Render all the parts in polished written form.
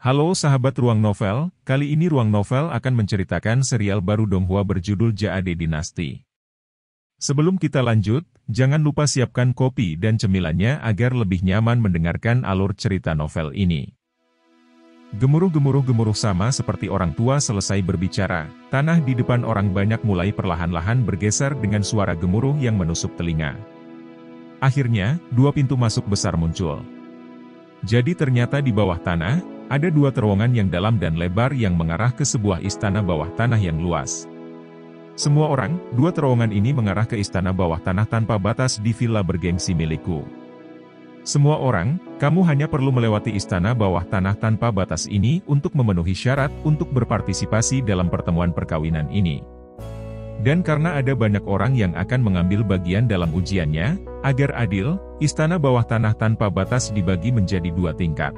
Halo sahabat Ruang Novel, kali ini Ruang Novel akan menceritakan serial baru Donghua berjudul Jade Dynasty. Sebelum kita lanjut, jangan lupa siapkan kopi dan cemilannya agar lebih nyaman mendengarkan alur cerita novel ini. Gemuruh-gemuruh sama seperti orang tua selesai berbicara, tanah di depan orang banyak mulai perlahan-lahan bergeser dengan suara gemuruh yang menusuk telinga. Akhirnya, dua pintu masuk besar muncul. Jadi ternyata di bawah tanah, ada dua terowongan yang dalam dan lebar yang mengarah ke sebuah istana bawah tanah yang luas. Semua orang, dua terowongan ini mengarah ke istana bawah tanah tanpa batas di villa bergengsi milikku. Semua orang, kamu hanya perlu melewati istana bawah tanah tanpa batas ini untuk memenuhi syarat untuk berpartisipasi dalam pertemuan perkawinan ini. Dan karena ada banyak orang yang akan mengambil bagian dalam ujiannya, agar adil, istana bawah tanah tanpa batas dibagi menjadi dua tingkat.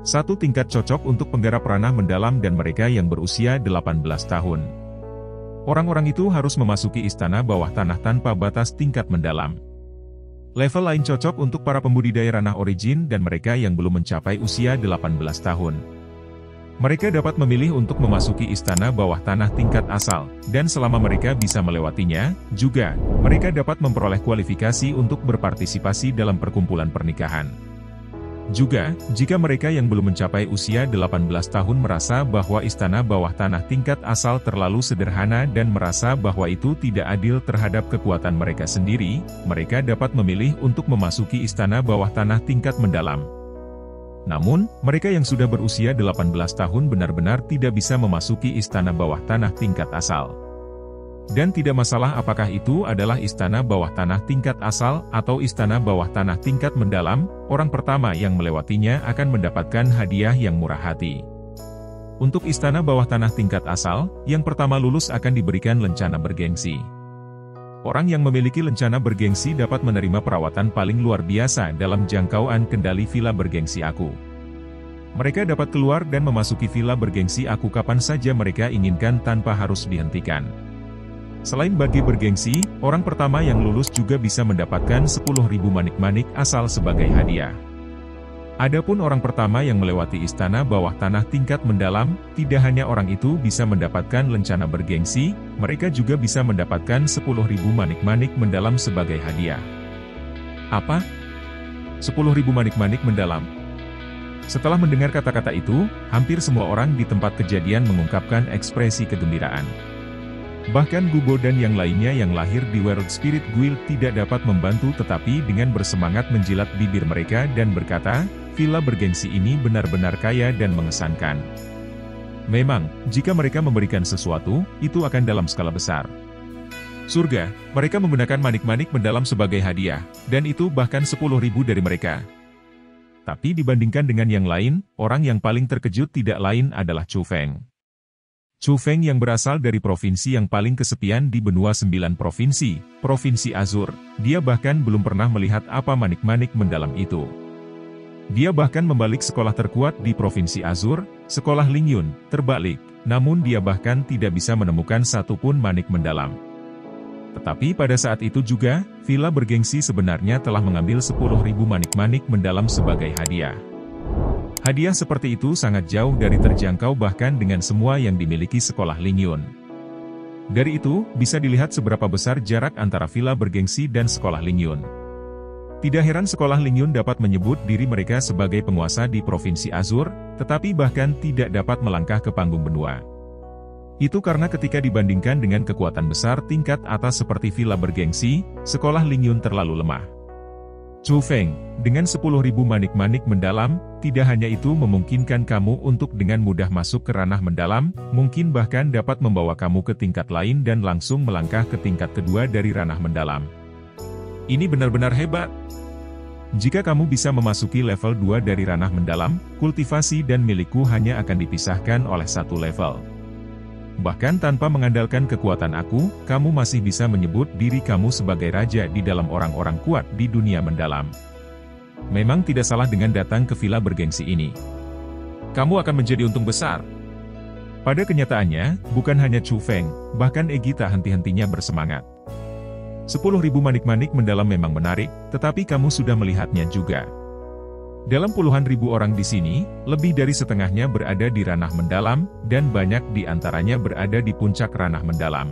Satu tingkat cocok untuk penggarap ranah mendalam dan mereka yang berusia 18 tahun. Orang-orang itu harus memasuki istana bawah tanah tanpa batas tingkat mendalam. Level lain cocok untuk para pembudidaya ranah origin dan mereka yang belum mencapai usia 18 tahun. Mereka dapat memilih untuk memasuki istana bawah tanah tingkat asal, dan selama mereka bisa melewatinya, juga, mereka dapat memperoleh kualifikasi untuk berpartisipasi dalam perkumpulan pernikahan. Juga, jika mereka yang belum mencapai usia 18 tahun merasa bahwa istana bawah tanah tingkat asal terlalu sederhana dan merasa bahwa itu tidak adil terhadap kekuatan mereka sendiri, mereka dapat memilih untuk memasuki istana bawah tanah tingkat mendalam. Namun, mereka yang sudah berusia 18 tahun benar-benar tidak bisa memasuki istana bawah tanah tingkat asal. Dan tidak masalah apakah itu adalah istana bawah tanah tingkat asal atau istana bawah tanah tingkat mendalam, orang pertama yang melewatinya akan mendapatkan hadiah yang murah hati. Untuk istana bawah tanah tingkat asal, yang pertama lulus akan diberikan lencana bergengsi. Orang yang memiliki lencana bergengsi dapat menerima perawatan paling luar biasa dalam jangkauan kendali villa bergengsi aku. Mereka dapat keluar dan memasuki villa bergengsi aku kapan saja mereka inginkan tanpa harus dihentikan. Selain bagi bergengsi, orang pertama yang lulus juga bisa mendapatkan 10.000 manik-manik asal sebagai hadiah. Adapun orang pertama yang melewati istana bawah tanah tingkat mendalam, tidak hanya orang itu bisa mendapatkan lencana bergengsi, mereka juga bisa mendapatkan 10.000 manik-manik mendalam sebagai hadiah. Apa? 10.000 manik-manik mendalam? Setelah mendengar kata-kata itu, hampir semua orang di tempat kejadian mengungkapkan ekspresi kegembiraan. Bahkan Gubo dan yang lainnya yang lahir di World Spirit Guild tidak dapat membantu tetapi dengan bersemangat menjilat bibir mereka dan berkata, villa bergengsi ini benar-benar kaya dan mengesankan. Memang, jika mereka memberikan sesuatu, itu akan dalam skala besar. Surga, mereka menggunakan manik-manik mendalam sebagai hadiah, dan itu bahkan 10.000 dari mereka. Tapi dibandingkan dengan yang lain, orang yang paling terkejut tidak lain adalah Chu Feng. Chu Feng yang berasal dari provinsi yang paling kesepian di benua 9 provinsi, Provinsi Azur, dia bahkan belum pernah melihat apa manik-manik mendalam itu. Dia bahkan membalik sekolah terkuat di Provinsi Azur, Sekolah Lingyun, terbalik, namun dia bahkan tidak bisa menemukan satupun manik mendalam. Tetapi pada saat itu juga, villa bergengsi sebenarnya telah mengambil 10.000 manik-manik mendalam sebagai hadiah. Hadiah seperti itu sangat jauh dari terjangkau bahkan dengan semua yang dimiliki sekolah Lingyun. Dari itu, bisa dilihat seberapa besar jarak antara villa bergengsi dan sekolah Lingyun. Tidak heran sekolah Lingyun dapat menyebut diri mereka sebagai penguasa di Provinsi Azur, tetapi bahkan tidak dapat melangkah ke panggung benua. Itu karena ketika dibandingkan dengan kekuatan besar tingkat atas seperti villa bergengsi, sekolah Lingyun terlalu lemah. Chu Feng, dengan 10.000 manik-manik mendalam, tidak hanya itu memungkinkan kamu untuk dengan mudah masuk ke ranah mendalam, mungkin bahkan dapat membawa kamu ke tingkat lain dan langsung melangkah ke tingkat kedua dari ranah mendalam. Ini benar-benar hebat. Jika kamu bisa memasuki level 2 dari ranah mendalam, kultivasi dan milikku hanya akan dipisahkan oleh satu level. Bahkan tanpa mengandalkan kekuatan aku, kamu masih bisa menyebut diri kamu sebagai raja di dalam orang-orang kuat di dunia mendalam. Memang tidak salah dengan datang ke villa bergengsi ini. Kamu akan menjadi untung besar. Pada kenyataannya, bukan hanya Chu Feng, bahkan Egi tak henti-hentinya bersemangat. 10.000 manik-manik mendalam memang menarik, tetapi kamu sudah melihatnya juga. Dalam puluhan ribu orang di sini, lebih dari setengahnya berada di ranah mendalam, dan banyak di antaranya berada di puncak ranah mendalam.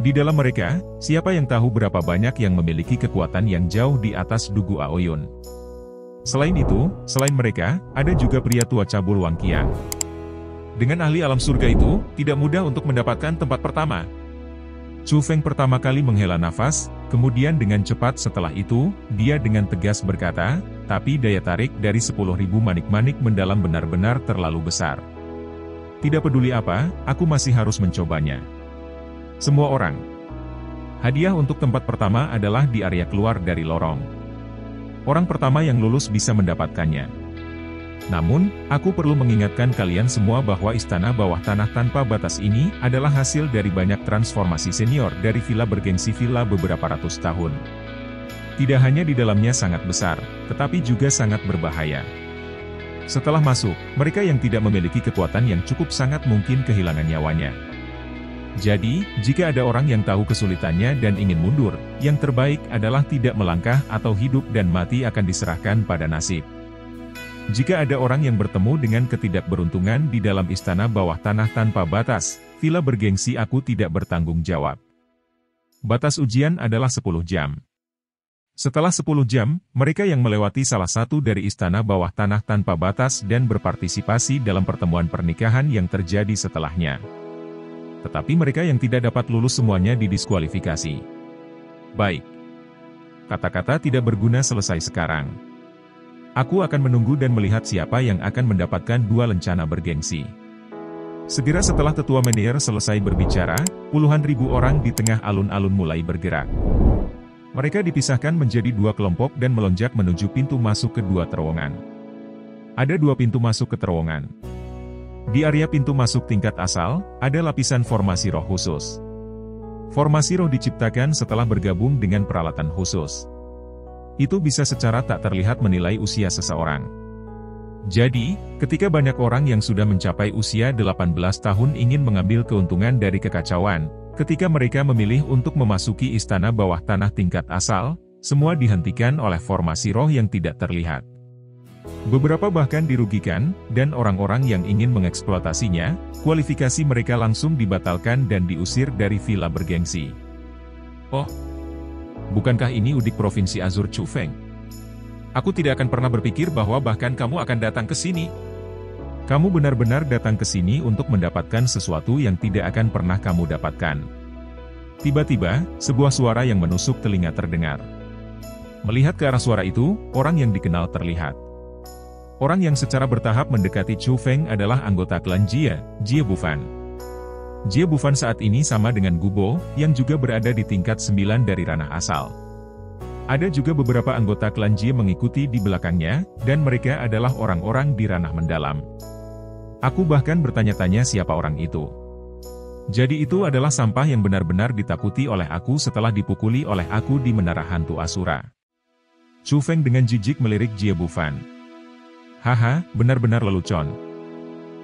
Di dalam mereka, siapa yang tahu berapa banyak yang memiliki kekuatan yang jauh di atas Dugu Aoyun. Selain itu, selain mereka, ada juga pria tua cabul Wangqiang. Dengan ahli alam surga itu, tidak mudah untuk mendapatkan tempat pertama. Chu Feng pertama kali menghela nafas, kemudian dengan cepat setelah itu, dia dengan tegas berkata, tapi daya tarik dari 10.000 manik-manik mendalam benar-benar terlalu besar. Tidak peduli apa, aku masih harus mencobanya. Semua orang. Hadiah untuk tempat pertama adalah di area keluar dari lorong. Orang pertama yang lulus bisa mendapatkannya. Namun, aku perlu mengingatkan kalian semua bahwa istana bawah tanah tanpa batas ini adalah hasil dari banyak transformasi senior dari villa bergengsi villa beberapa ratus tahun. Tidak hanya di dalamnya sangat besar, tetapi juga sangat berbahaya. Setelah masuk, mereka yang tidak memiliki kekuatan yang cukup sangat mungkin kehilangan nyawanya. Jadi, jika ada orang yang tahu kesulitannya dan ingin mundur, yang terbaik adalah tidak melangkah atau hidup dan mati akan diserahkan pada nasib. Jika ada orang yang bertemu dengan ketidakberuntungan di dalam istana bawah tanah tanpa batas, villa bergengsi aku tidak bertanggung jawab. Batas ujian adalah 10 jam. Setelah 10 jam, mereka yang melewati salah satu dari istana bawah tanah tanpa batas dan berpartisipasi dalam pertemuan pernikahan yang terjadi setelahnya. Tetapi mereka yang tidak dapat lulus semuanya didiskualifikasi. Baik. Kata-kata tidak berguna selesai sekarang. Aku akan menunggu dan melihat siapa yang akan mendapatkan 2 lencana bergengsi. Segera setelah tetua Menier selesai berbicara, puluhan ribu orang di tengah alun-alun mulai bergerak. Mereka dipisahkan menjadi 2 kelompok dan melonjak menuju pintu masuk ke 2 terowongan. Ada 2 pintu masuk ke terowongan. Di area pintu masuk tingkat asal, ada lapisan formasi roh khusus. Formasi roh diciptakan setelah bergabung dengan peralatan khusus. Itu bisa secara tak terlihat menilai usia seseorang. Jadi, ketika banyak orang yang sudah mencapai usia 18 tahun ingin mengambil keuntungan dari kekacauan, ketika mereka memilih untuk memasuki istana bawah tanah tingkat asal, semua dihentikan oleh formasi roh yang tidak terlihat. Beberapa bahkan dirugikan, dan orang-orang yang ingin mengeksploitasinya, kualifikasi mereka langsung dibatalkan dan diusir dari villa bergengsi. Oh, bukankah ini udik Provinsi Azur Chu Feng? Aku tidak akan pernah berpikir bahwa bahkan kamu akan datang ke sini. Kamu benar-benar datang ke sini untuk mendapatkan sesuatu yang tidak akan pernah kamu dapatkan. Tiba-tiba, sebuah suara yang menusuk telinga terdengar. Melihat ke arah suara itu, orang yang dikenal terlihat. Orang yang secara bertahap mendekati Chu Feng adalah anggota klan Jie Bufan. Jie Bufan saat ini sama dengan Gubo, yang juga berada di tingkat 9 dari ranah asal. Ada juga beberapa anggota klan Jie mengikuti di belakangnya, dan mereka adalah orang-orang di ranah mendalam. Aku bahkan bertanya-tanya siapa orang itu. Jadi itu adalah sampah yang benar-benar ditakuti oleh aku setelah dipukuli oleh aku di Menara Hantu Asura. Chu Feng dengan jijik melirik Jie Bufan. Haha, benar-benar lelucon.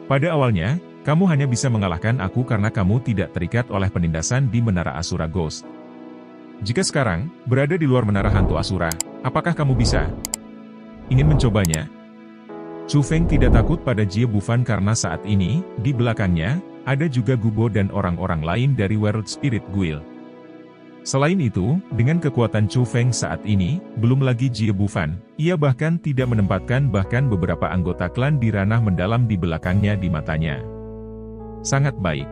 Pada awalnya, kamu hanya bisa mengalahkan aku karena kamu tidak terikat oleh penindasan di Menara Asura Ghost. Jika sekarang, berada di luar Menara Hantu Asura, apakah kamu bisa? Ingin mencobanya? Chu Feng tidak takut pada Jie Bufan karena saat ini, di belakangnya, ada juga Gubo dan orang-orang lain dari World Spirit Guild. Selain itu, dengan kekuatan Chu Feng saat ini, belum lagi Jie Bufan, ia bahkan tidak menempatkan bahkan beberapa anggota klan di ranah mendalam di belakangnya di matanya. Sangat baik.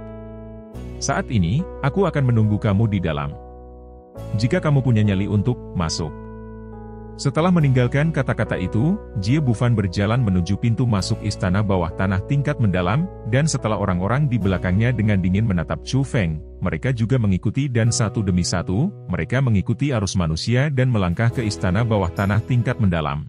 Saat ini, aku akan menunggu kamu di dalam. Jika kamu punya nyali untuk masuk. Setelah meninggalkan kata-kata itu, Jie Bufan berjalan menuju pintu masuk istana bawah tanah tingkat mendalam, dan setelah orang-orang di belakangnya dengan dingin menatap Chu Feng, mereka juga mengikuti dan satu demi satu, mereka mengikuti arus manusia dan melangkah ke istana bawah tanah tingkat mendalam.